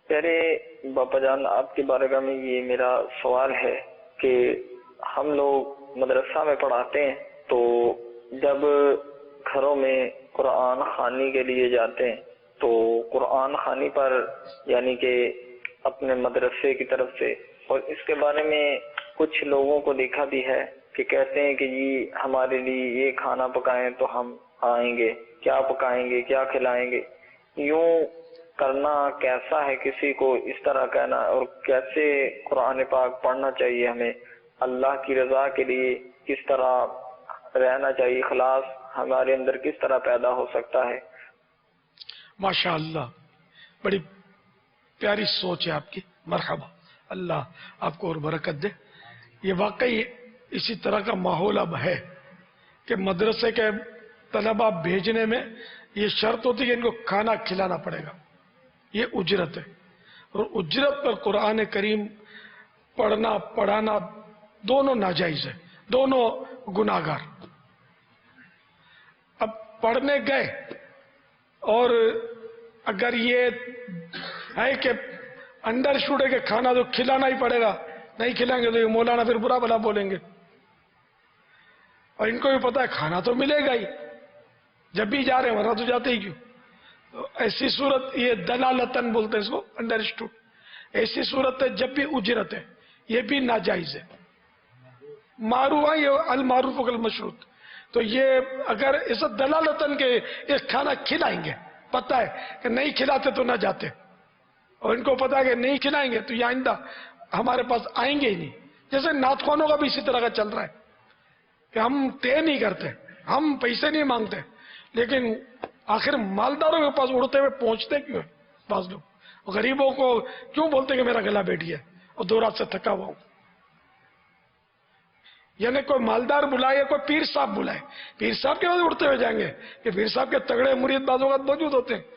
پیارے باپا جان، آپ کی بارگاہ میں یہ میرا سوال ہے کہ ہم لوگ مدرسہ میں پڑھاتے ہیں، تو جب گھروں میں قرآن خوانی کے لیے جاتے ہیں تو قرآن خوانی پر یعنی کہ اپنے مدرسے کی طرف سے، اور اس کے بارے میں کچھ لوگوں کو دیکھا بھی ہے کہ کہتے ہیں کہ جی ہمارے لیے یہ کھانا پکائیں تو ہم آئیں گے، کیا پکائیں گے، کیا کھلائیں گے، یوں کرنا کیسا ہے؟ کسی کو اس طرح کہنا، اور کیسے قرآن پاک پڑھنا چاہیے ہمیں؟ اللہ کی رضا کے لیے کس طرح رہنا چاہیے؟ اخلاص ہمارے اندر کس طرح پیدا ہو سکتا ہے؟ ماشاء اللہ، بڑی پیاری سوچ ہے آپ کی، مرحبا، اللہ آپ کو اور برکت دے۔ یہ واقعی اسی طرح کا ماحول اب ہے کہ مدرسے کے طلبہ بھیجنے میں یہ شرط ہوتی ہے کہ ان کو کھانا کھلانا پڑے گا، یہ اجرت ہے، اور اجرت پر قرآن کریم پڑھنا پڑھانا دونوں ناجائز ہے، دونوں گناہگار۔ اب پڑھنے گئے اور اگر یہ ہے کہ انڈر شوٹ ہے کہ کھانا تو کھلانا ہی پڑے گا، نہیں کھلائیں گے تو یہ مولانا پھر برا بھلا بولیں گے، اور ان کو بھی پتا ہے کھانا تو ملے گا ہی، جب بھی جا رہے ہیں ورنہ تو جاتے ہی کیوں؟ تو ایسی صورت، یہ دلالتن بولتے ہیں اس کو، انڈرسٹوڈ، ایسی صورت ہے جب بھی اجرت ہے یہ بھی ناجائز ہے۔ معروف ہے، یہ المعروف المشروط، تو یہ اگر اس دلالتن کے اس کھانا کھلائیں گے، پتہ ہے کہ نہیں کھلاتے تو نہ جاتے، اور ان کو پتہ ہے کہ نہیں کھلائیں گے تو یہ آئندہ ہمارے پاس آئیں گے ہی نہیں۔ جیسے نعت خوانوں کا بھی اسی طرح کا چل رہا ہے کہ ہم طے نہیں کرتے، ہم پیسے نہیں مانگتے، لیکن آخر مالداروں کے پاس اڑتے ہوئے پہنچتے کیوں ہیں؟ بعض لوگ غریبوں کو کیوں بولتے کہ میرا گلا بیٹھ گیا اور 2 رات سے تھکا ہوا ہوں؟ یعنی کوئی مالدار بلائے، کوئی پیر صاحب بلائے، پیر صاحب کے پاس اڑتے ہوئے جائیں گے کہ پیر صاحب کے تگڑے مرید بعض اوقات موجود ہوتے ہیں،